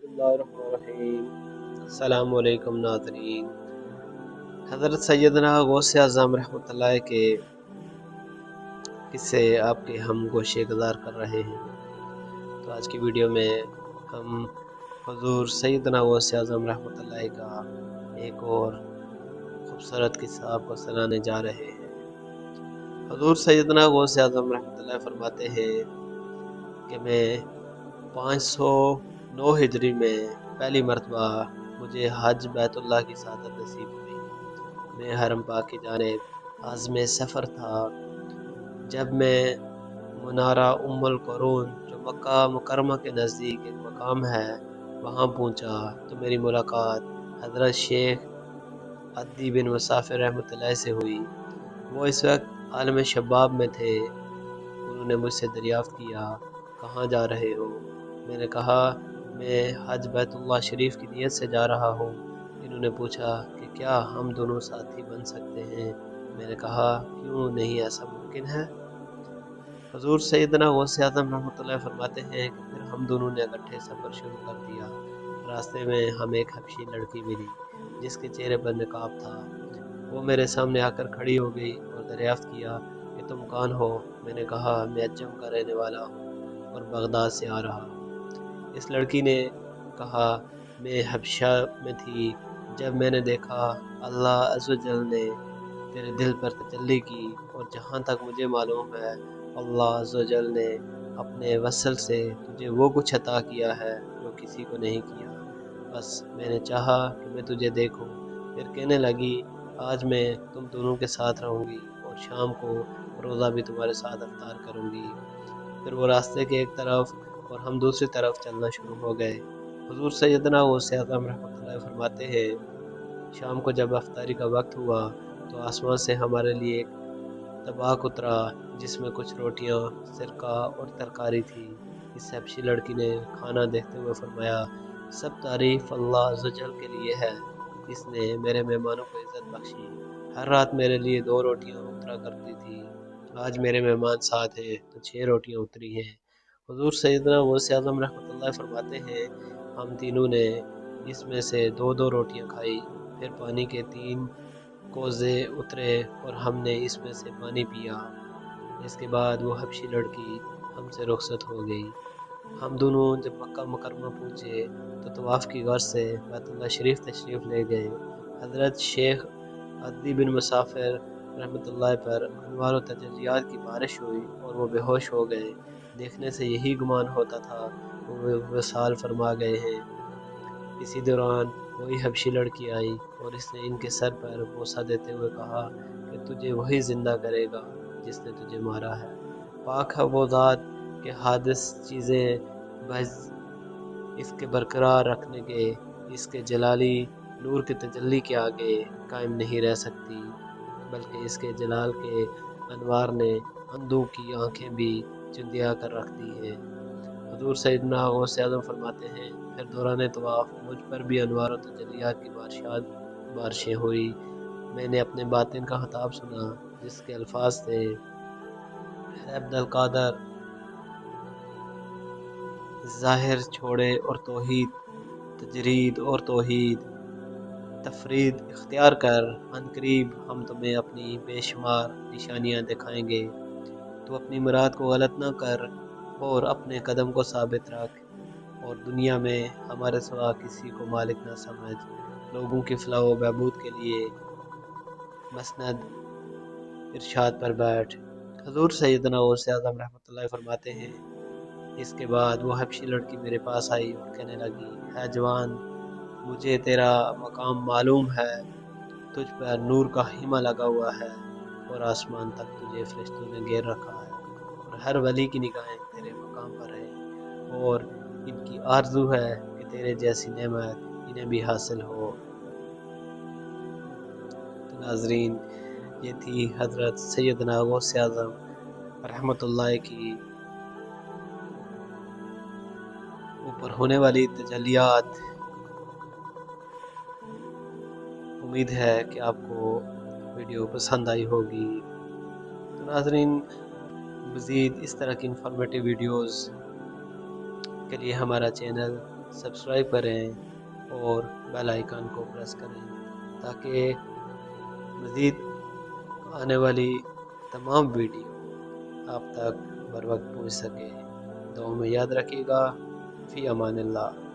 बिस्मिल्लाहिर्रहमानिर्रहीम। अस्सलाम वालेकुम नाज़रीन। हज़रत सैयदना गौस आज़म रहमतुल्लाह के किस्से आपके हम गोशे गुज़ार कर रहे हैं। तो आज की वीडियो में हम हुज़ूर सैयदना गौस आज़म रहमतुल्लाह का एक और खूबसूरत किस्सा आपको सुनाने जा रहे हैं। हुज़ूर सैयदना गौस आज़म रहमतुल्लाह फरमाते हैं कि मैं 509 हिजरी में पहली मरतबा मुझे हज बैतुल्लाह की सादत नसीब हुई। मैं हरम पाक की जानिब आज़म सफ़र था। जब मैं मुनारा उम्मुल क़ुरून जो मक्का मुकरमा के नज़दीक एक मकाम है वहाँ पहुँचा तो मेरी मुलाकात हज़रत शेख अद्दी बिन मुसाफिर रहमतुल्लाह से हुई। वो इस वक्त आलम शबाब में थे। उन्होंने मुझसे दरियाफ़्त किया, कहाँ जा रहे हो? मैंने कहा मैं हज बैतुल्लाह शरीफ की नीयत से जा रहा हूँ। इन्होंने पूछा कि क्या हम दोनों साथी बन सकते हैं? मैंने कहा क्यों नहीं, ऐसा मुमकिन है। हुज़ूर सैयदना गौसे आज़म रहमतुल्लाह फरमाते हैं कि फिर हम दोनों ने इकट्ठे सफ़र शुरू कर दिया। रास्ते में हमें एक हबशी लड़की मिली जिसके चेहरे पर निकाब था। वो मेरे सामने आकर खड़ी हो गई और दरियाफ्त किया कि तुम कौन हो? मैंने कहा मैं अज्जम का रहने वाला हूँ और बगदाद से आ रहा हूँ। इस लड़की ने कहा मैं हबशा में थी जब मैंने देखा अल्लाह अज़्ज़ व जल ने तेरे दिल पर तजल्ली की और जहाँ तक मुझे मालूम है अल्लाह अज़्ज़ व जल ने अपने वसल से तुझे वो कुछ अता किया है जो किसी को नहीं किया। बस मैंने चाहा कि मैं तुझे देखूं। फिर कहने लगी आज मैं तुम दोनों के साथ रहूंगी और शाम को रोज़ा भी तुम्हारे साथ अफ्तार करूंगी। फिर वो रास्ते के एक तरफ और हम दूसरी तरफ चलना शुरू हो गए। हुज़ूर सैयदना गौसे आज़म रहमतुल्लाह फरमाते हैं शाम को जब अफ्तारी का वक्त हुआ तो आसमान से हमारे लिए एक तबाक उतरा जिसमें कुछ रोटियां, सिरका और तरकारी थी। इस हबशी लड़की ने खाना देखते हुए फरमाया सब तारीफ अल्लाह अज़्ज़ व जल के लिए है। इसने मेरे मेहमानों को इज़्ज़त बख्शी। हर रात मेरे लिए 2 रोटियां उतरा करती थी। आज मेरे मेहमान 7 हैं तो 6 रोटियां उतरी हैं। हुज़ूर सैयदना गौसे आज़म रहमतुल्लाह फरमाते हैं हम तीनों ने इसमें से 2-2 रोटियां खाई। फिर पानी के 3 कोज़े उतरे और हमने इसमें से पानी पिया। इसके बाद वो हबशी लड़की हमसे रुखसत हो गई। हम दोनों जब मक्का मुकरमा पहुँचे तो तवाफ़ की गर्ज से बैतुल्लाह शरीफ तशरीफ़ ले गए। हज़रत शेख अद्दी बिन मुसाफिर रहमतुल्लाह पर अनवार व तजल्लियात की बारिश हुई और वो बेहोश हो गए। देखने से यही गुमान होता था वो वसाल फरमा गए हैं। इसी दौरान वही हबशी लड़की आई और इसने इनके सर पर बोसा देते हुए कहा कि तुझे वही जिंदा करेगा जिसने तुझे मारा है। पाक है वो ज़ात के हादिस चीज़ें बस इसके बरकरार रखने के इसके जलाली नूर के तजल्ली के आगे कायम नहीं रह सकती, बल्कि इसके जलाल के अनवार ने अंधों की आंखें भी चुंदिया कर रख दी हैं। हुज़ूर सैयदना गौसे आज़म फरमाते हैं फिर दौरान तवाफ़ मुझ पर भी अनवार व तजल्लियात की बारिशें हुई। मैंने अपने बातिन का खिताब सुना जिसके अल्फाज थे अब्दुल कादर ज़ाहिर छोड़े और तौहीद, तजरीद और तौहीद, तफरीद इख्तियार कर, अनकरीब हम तुम्हें अपनी बेशुमार निशानियाँ दिखाएंगे। तो अपनी मुराद को गलत न कर और अपने कदम को साबित रख और दुनिया में हमारे सिवा किसी को मालिक न समझ। लोगों की फलाह व बहबूद के लिए मसनद इरशाद पर बैठ। हुज़ूर सैयदना गौसे आज़म रहमतुल्लाह फरमाते हैं इसके बाद वो हबशी लड़की मेरे पास आई और कहने लगी है जवान, मुझे तेरा मकाम मालूम है। तुझ पर नूर का हिमा लगा हुआ है और आसमान तक तुझे फरिश्तों ने घेर रखा है और हर वली की निगाहें तेरे मकाम पर है और इनकी आरज़ू है कि तेरे जैसी नेमत इन्हें भी हासिल हो। तो नाजरीन ये थी हज़रत सैयदना गौसे आज़म रहमतुल्लाह की ऊपर होने वाली तजल्लियात। उम्मीद है कि आपको वीडियो पसंद आई होगी। तो नाजरीन मज़ीद इस तरह की इंफॉर्मेटिव वीडियोस के लिए हमारा चैनल سبسکرائب کریں اور بیل آئیکن کو پریس کریں تاکہ مزید آنے والی تمام ویڈیو آپ تک بر وقت پہنچ سکے۔ دعاؤں میں یاد رکھیے گا۔ فی امان اللہ۔